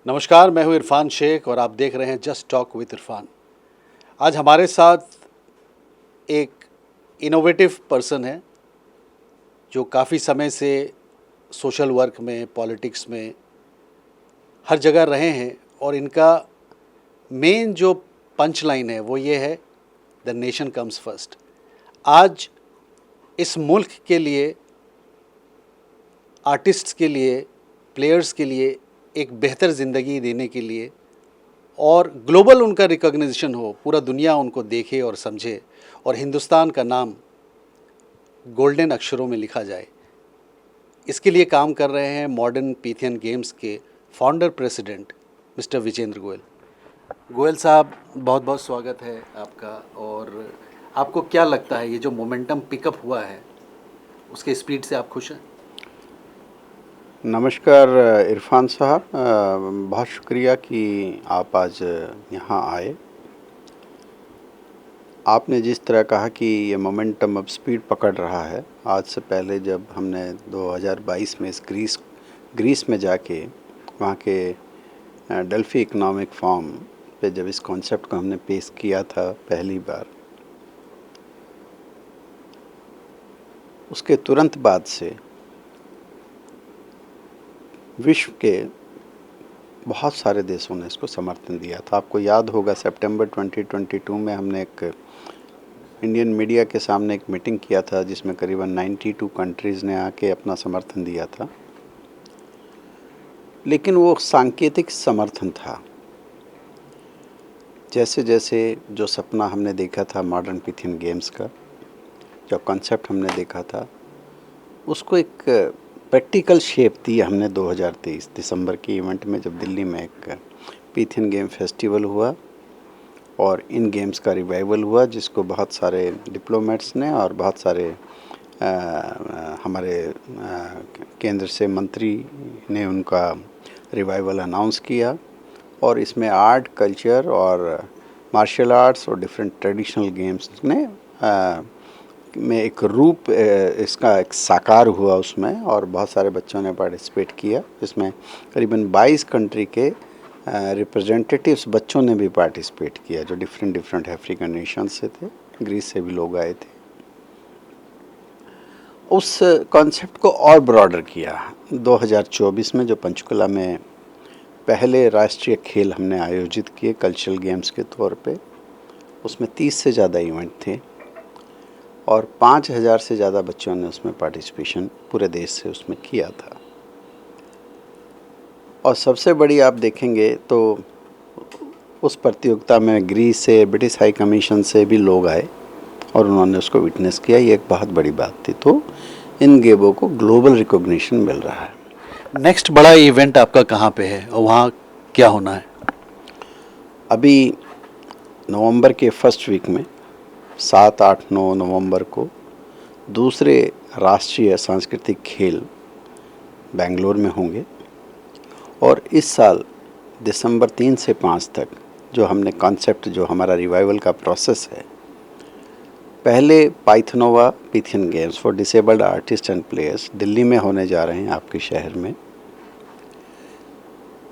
नमस्कार, मैं हूं इरफान शेख और आप देख रहे हैं जस्ट टॉक विद इरफान। आज हमारे साथ एक इनोवेटिव पर्सन है जो काफ़ी समय से सोशल वर्क में, पॉलिटिक्स में हर जगह रहे हैं और इनका मेन जो पंच लाइन है वो ये है, द नेशन कम्स फर्स्ट। आज इस मुल्क के लिए, आर्टिस्ट्स के लिए, प्लेयर्स के लिए एक बेहतर ज़िंदगी देने के लिए और ग्लोबल उनका रिकॉग्निशन हो, पूरा दुनिया उनको देखे और समझे और हिंदुस्तान का नाम गोल्डन अक्षरों में लिखा जाए, इसके लिए काम कर रहे हैं मॉडर्न पीथियन गेम्स के founder president mister Vijender Goyal. Goyal साहब, बहुत बहुत स्वागत है आपका। और आपको क्या लगता है, ये जो मोमेंटम पिकअप हुआ है उसके स्पीड से आप खुश हैं? नमस्कार इरफान साहब, बहुत शुक्रिया कि आप आज यहाँ आए। आपने जिस तरह कहा कि ये मोमेंटम अब स्पीड पकड़ रहा है, आज से पहले जब हमने 2022 में इस ग्रीस में जाके वहाँ के डेल्फी इकोनॉमिक फोरम पे जब इस कॉन्सेप्ट को हमने पेश किया था पहली बार, उसके तुरंत बाद से विश्व के बहुत सारे देशों ने इसको समर्थन दिया था। आपको याद होगा सितंबर 2022 में हमने एक इंडियन मीडिया के सामने एक मीटिंग किया था जिसमें करीबन 92 कंट्रीज़ ने आके अपना समर्थन दिया था। लेकिन वो सांकेतिक समर्थन था। जैसे जैसे जो सपना हमने देखा था मॉडर्न पिथियन गेम्स का, जो कॉन्सेप्ट हमने देखा था, उसको एक प्रैक्टिकल शेप दी हमने 2023 दिसंबर के इवेंट में, जब दिल्ली में एक पिथियन गेम फेस्टिवल हुआ और इन गेम्स का रिवाइवल हुआ, जिसको बहुत सारे डिप्लोमेट्स ने और बहुत सारे हमारे केंद्र से मंत्री ने उनका रिवाइवल अनाउंस किया। और इसमें आर्ट, कल्चर और मार्शल आर्ट्स और डिफरेंट ट्रेडिशनल गेम्स ने में एक रूप इसका एक साकार हुआ उसमें, और बहुत सारे बच्चों ने पार्टिसिपेट किया। इसमें करीबन 22 कंट्री के रिप्रेजेंटेटिव्स बच्चों ने भी पार्टिसिपेट किया, जो डिफरेंट अफ्रीकन नेशन से थे, ग्रीस से भी लोग आए थे। उस कॉन्सेप्ट को और ब्रॉडर किया 2024 में, जो पंचकुला में पहले राष्ट्रीय खेल हमने आयोजित किए कल्चरल गेम्स के तौर पे। उसमें 30 से ज़्यादा इवेंट थे और 5000 से ज़्यादा बच्चों ने उसमें पार्टिसिपेशन पूरे देश से उसमें किया था। और सबसे बड़ी आप देखेंगे तो उस प्रतियोगिता में ग्रीस से, ब्रिटिश हाई कमीशन से भी लोग आए और उन्होंने उसको विटनेस किया। ये एक बहुत बड़ी बात थी। तो इन गेमों को ग्लोबल रिकॉग्निशन मिल रहा है। नेक्स्ट बड़ा इवेंट आपका कहाँ पे है और वहाँ क्या होना है? अभी नवंबर के फर्स्ट वीक में 7, 8, 9 नवंबर को दूसरे राष्ट्रीय सांस्कृतिक खेल बेंगलोर में होंगे। और इस साल दिसंबर 3 से 5 तक जो हमने कॉन्सेप्ट, जो हमारा रिवाइवल का प्रोसेस है, पहले पाइथनोवा Pythian games for disabled artist and players Delhi में होने जा रहे हैं, आपके शहर में,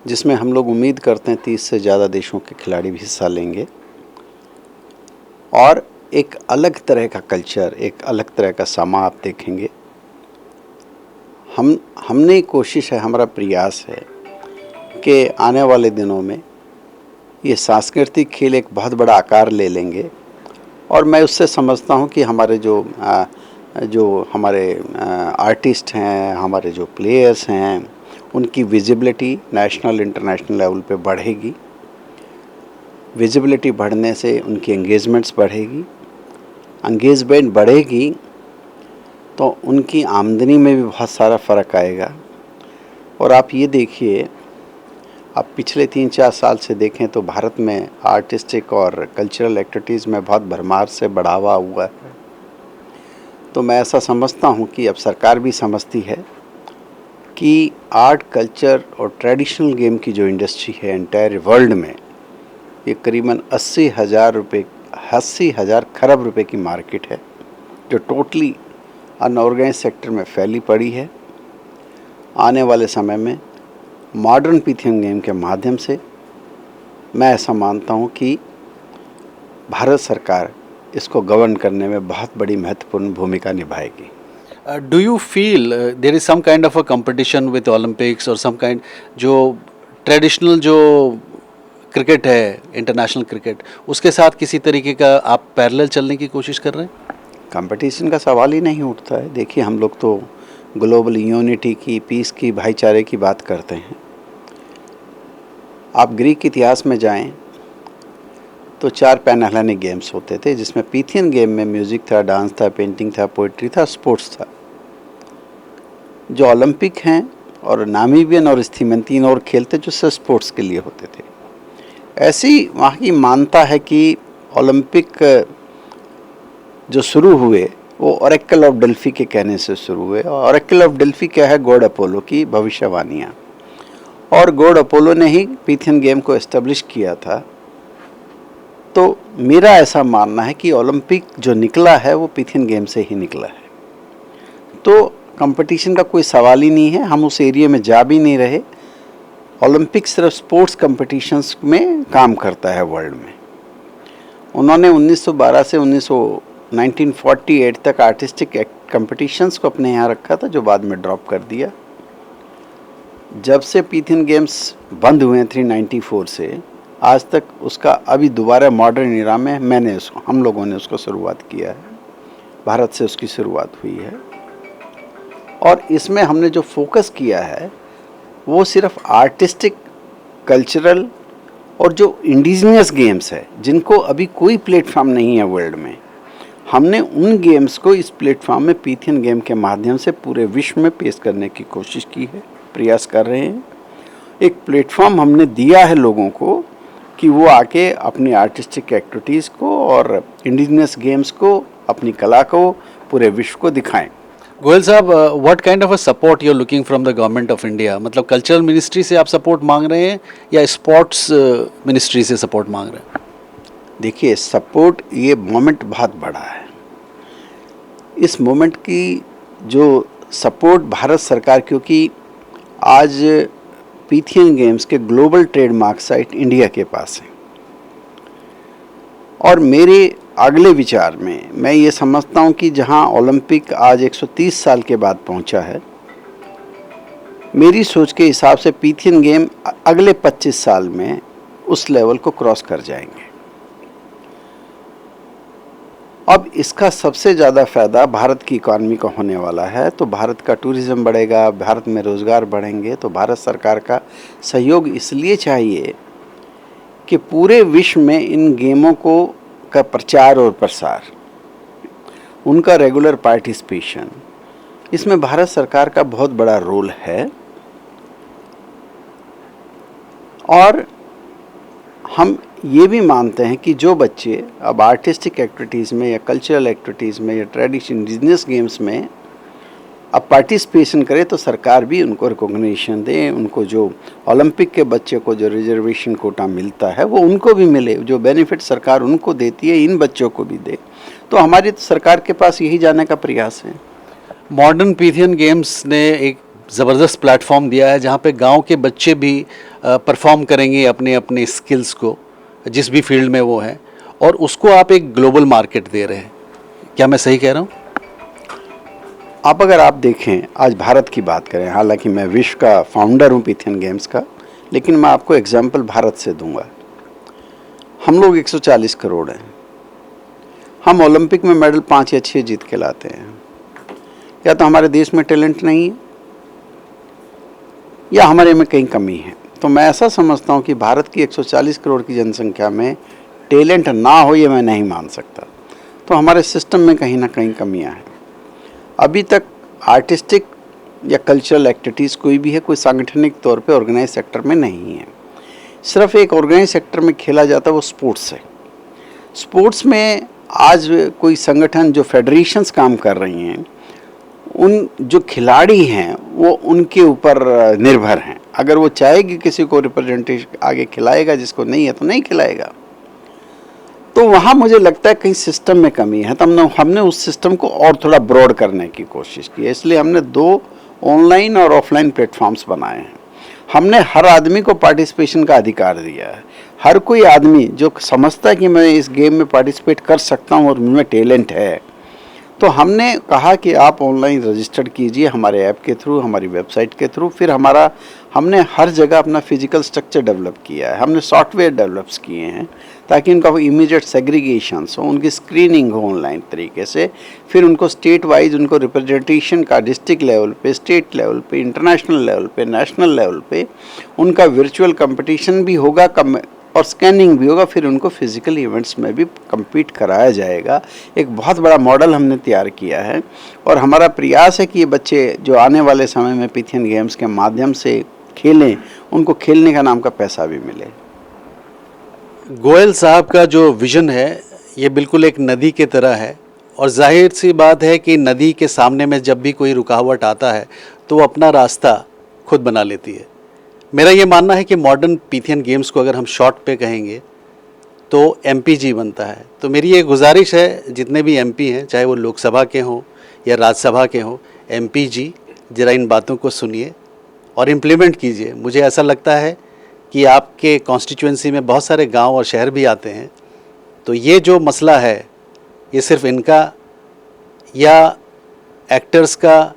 जिसमें हम लोग उम्मीद करते हैं 30 से ज़्यादा देशों के खिलाड़ी भी हिस्सा लेंगे। और एक अलग तरह का कल्चर, एक अलग तरह का समा आप देखेंगे। हमने कोशिश है, हमारा प्रयास है कि आने वाले दिनों में ये सांस्कृतिक खेल एक बहुत बड़ा आकार ले लेंगे। और मैं उससे समझता हूँ कि हमारे जो हमारे आर्टिस्ट हैं, हमारे जो प्लेयर्स हैं, उनकी विजिबिलिटी नेशनल इंटरनेशनल लेवल पे बढ़ेगी। विजिबिलिटी बढ़ने से उनकी एंगेजमेंट्स बढ़ेगी, एंगेजमेंट बढ़ेगी तो उनकी आमदनी में भी बहुत सारा फ़र्क आएगा। और आप ये देखिए, आप पिछले 3-4 साल से देखें तो भारत में आर्टिस्टिक और कल्चरल एक्टिविटीज़ में बहुत भरमार से बढ़ावा हुआ है। तो मैं ऐसा समझता हूँ कि अब सरकार भी समझती है कि आर्ट, कल्चर और ट्रेडिशनल गेम की जो इंडस्ट्री है एंटायर वर्ल्ड में, ये करीबन 80,000 खरब रुपए की मार्केट है, जो टोटली अनऑर्गेनाइज सेक्टर में फैली पड़ी है। आने वाले समय में मॉडर्न पीथियन गेम के माध्यम से मैं ऐसा मानता हूँ कि भारत सरकार इसको गवर्न करने में बहुत बड़ी महत्वपूर्ण भूमिका निभाएगी। Do you feel there is some kind of a competition with Olympics और सम काइंड जो ट्रेडिशनल जो क्रिकेट है इंटरनेशनल क्रिकेट उसके साथ किसी तरीके का आप पैरेलल चलने की कोशिश कर रहे हैं? कंपटीशन का सवाल ही नहीं उठता है। देखिए, हम लोग तो ग्लोबल यूनिटी की, पीस की, भाईचारे की बात करते हैं। आप ग्रीक इतिहास में जाएं तो 4 पैनहेलेनिक गेम्स होते थे, जिसमें पीथियन गेम में म्यूज़िक था, डांस था, पेंटिंग था, पोइट्री था, स्पोर्ट्स था। जो ओलंपिक हैं और नामीबियन और स्थीमन 3 और खेल थे जो सिर्फ स्पोर्ट्स के लिए होते थे। ऐसी वहाँ की मान्यता है कि ओलंपिक जो शुरू हुए वो ओरेकल ऑफ डेल्फी के कहने से शुरू हुए। ओरेकल ऑफ डेल्फी क्या है? गॉड अपोलो की भविष्यवाणियाँ। और गॉड अपोलो ने ही पीथियन गेम को एस्टेब्लिश किया था। तो मेरा ऐसा मानना है कि ओलंपिक जो निकला है वो पीथियन गेम से ही निकला है। तो कंपटीशन का कोई सवाल ही नहीं है, हम उस एरिया में जा भी नहीं रहे। ओलंपिक सिर्फ स्पोर्ट्स कंपटीशंस में काम करता है वर्ल्ड में। उन्होंने 1912 से 1948 तक आर्टिस्टिक कंपटीशंस को अपने यहाँ रखा था, जो बाद में ड्रॉप कर दिया। जब से पीथियन गेम्स बंद हुए हैं 394 से आज तक, उसका अभी दोबारा मॉडर्न इरा में हम लोगों ने उसको शुरुआत किया है। भारत से उसकी शुरुआत हुई है और इसमें हमने जो फोकस किया है वो सिर्फ आर्टिस्टिक, कल्चरल और जो इंडिजिनियस गेम्स है जिनको अभी कोई प्लेटफॉर्म नहीं है वर्ल्ड में, हमने उन गेम्स को इस प्लेटफॉर्म में पीथियन गेम के माध्यम से पूरे विश्व में पेश करने की कोशिश की है, प्रयास कर रहे हैं। एक प्लेटफॉर्म हमने दिया है लोगों को कि वो आके अपनी आर्टिस्टिक एक्टिविटीज़ को और इंडिजिनियस गेम्स को, अपनी कला को पूरे विश्व को दिखाएं। गोयल साहब, what kind of a support you are looking from the government of India? मतलब कल्चरल मिनिस्ट्री से आप सपोर्ट मांग रहे हैं या स्पोर्ट्स मिनिस्ट्री से सपोर्ट मांग रहे हैं? देखिए, सपोर्ट, ये मोमेंट बहुत बड़ा है। इस मोमेंट की जो सपोर्ट भारत सरकार, क्योंकि आज पीथियन गेम्स के ग्लोबल ट्रेडमार्क साइट इंडिया के पास है और मेरे अगले विचार में मैं ये समझता हूँ कि जहाँ ओलंपिक आज 130 साल के बाद पहुँचा है, मेरी सोच के हिसाब से पीथियन गेम अगले 25 साल में उस लेवल को क्रॉस कर जाएंगे। अब इसका सबसे ज़्यादा फ़ायदा भारत की इकॉनमी को होने वाला है। तो भारत का टूरिज़्म बढ़ेगा, भारत में रोज़गार बढ़ेंगे। तो भारत सरकार का सहयोग इसलिए चाहिए कि पूरे विश्व में इन गेमों का प्रचार और प्रसार, उनका रेगुलर पार्टिसिपेशन, इसमें भारत सरकार का बहुत बड़ा रोल है। और हम ये भी मानते हैं कि जो बच्चे अब आर्टिस्टिक एक्टिविटीज़ में या कल्चरल एक्टिविटीज़ में या ट्रेडिशन इंडिजिनियस गेम्स में अब पार्टिसिपेशन करें तो सरकार भी उनको रिकॉग्निशन दे। उनको जो ओलंपिक के बच्चे को जो रिजर्वेशन कोटा मिलता है वो उनको भी मिले, जो बेनिफिट सरकार उनको देती है इन बच्चों को भी दे। तो हमारी तो सरकार के पास यही जाने का प्रयास है। मॉडर्न पीथियन गेम्स ने एक ज़बरदस्त प्लेटफॉर्म दिया है जहाँ पे गांव के बच्चे भी परफॉर्म करेंगे अपने अपने स्किल्स को, जिस भी फील्ड में वो हैं, और उसको आप एक ग्लोबल मार्केट दे रहे हैं। क्या मैं सही कह रहा हूँ? आप अगर आप देखें, आज भारत की बात करें, हालांकि मैं विश्व का फाउंडर हूँ पीथियन गेम्स का, लेकिन मैं आपको एग्जांपल भारत से दूंगा। हम लोग 140 करोड़ हैं। हम ओलंपिक में मेडल 5 या 6 जीत के लाते हैं। या तो हमारे देश में टैलेंट नहीं है या हमारे में कहीं कमी है। तो मैं ऐसा समझता हूँ कि भारत की 140 करोड़ की जनसंख्या में टैलेंट ना हो ये मैं नहीं मान सकता। तो हमारे सिस्टम में कहीं ना कहीं कमियाँ हैं। अभी तक आर्टिस्टिक या कल्चरल एक्टिविटीज़ कोई भी है, कोई सांगठनिक तौर पे ऑर्गेनाइज सेक्टर में नहीं है। सिर्फ एक ऑर्गेनाइज सेक्टर में खेला जाता है, वो स्पोर्ट्स है। स्पोर्ट्स में आज कोई संगठन, जो फेडरेशंस काम कर रही हैं, उन जो खिलाड़ी हैं वो उनके ऊपर निर्भर हैं। अगर वो चाहेगी किसी को रिप्रेजेंटेशन आगे खिलाएगा, जिसको नहीं है तो नहीं खिलाएगा। तो वहाँ मुझे लगता है कहीं सिस्टम में कमी है। तो हमने उस सिस्टम को और थोड़ा ब्रॉड करने की कोशिश की है। इसलिए हमने 2 ऑनलाइन और ऑफलाइन प्लेटफॉर्म्स बनाए हैं। हमने हर आदमी को पार्टिसिपेशन का अधिकार दिया है। हर कोई आदमी जो समझता है कि मैं इस गेम में पार्टिसिपेट कर सकता हूँ और मुझमें टैलेंट है, तो हमने कहा कि आप ऑनलाइन रजिस्टर्ड कीजिए हमारे ऐप के थ्रू, हमारी वेबसाइट के थ्रू। फिर हमने हर जगह अपना फिजिकल स्ट्रक्चर डेवलप किया है, हमने सॉफ्टवेयर डेवलप्स किए हैं ताकि उनका इमीडिएट सेग्रीगेशंस हो, उनकी स्क्रीनिंग हो ऑनलाइन तरीके से। फिर उनको स्टेट वाइज उनको रिप्रेजेंटेशन का डिस्ट्रिक्ट लेवल पे, स्टेट लेवल पे, इंटरनेशनल लेवल पे, नेशनल लेवल पे उनका वर्चुअल कंपटीशन भी होगा और स्कैनिंग भी होगा। फिर उनको फिजिकल इवेंट्स में भी compete कराया जाएगा। एक बहुत बड़ा मॉडल हमने तैयार किया है और हमारा प्रयास है कि ये बच्चे जो आने वाले समय में पिथियन गेम्स के माध्यम से खेलें, उनको खेलने का नाम का पैसा भी मिले। गोयल साहब का जो विज़न है ये बिल्कुल एक नदी के तरह है और जाहिर सी बात है कि नदी के सामने में जब भी कोई रुकावट आता है तो वो अपना रास्ता खुद बना लेती है। मेरा ये मानना है कि मॉडर्न पिथियन गेम्स को अगर हम शॉर्ट पे कहेंगे तो MPG बनता है। तो मेरी ये गुजारिश है जितने भी MP हैं, चाहे वो लोकसभा के हों या राज्यसभा के हों, MPG ज़रा इन बातों को सुनिए और इम्प्लीमेंट कीजिए। मुझे ऐसा लगता है कि आपके कॉन्स्टिट्यूएंसी में बहुत सारे गांव और शहर भी आते हैं, तो ये जो मसला है ये सिर्फ इनका या एक्टर्स का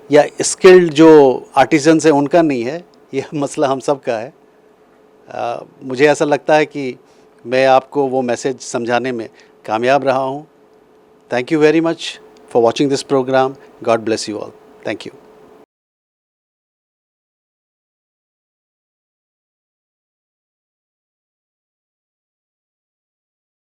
या स्किल्ड जो आर्टिजन्स हैं उनका नहीं है, ये मसला हम सब का है। मुझे ऐसा लगता है कि मैं आपको वो मैसेज समझाने में कामयाब रहा हूँ। Thank you very much for watching this programme. God bless you all. Thank you.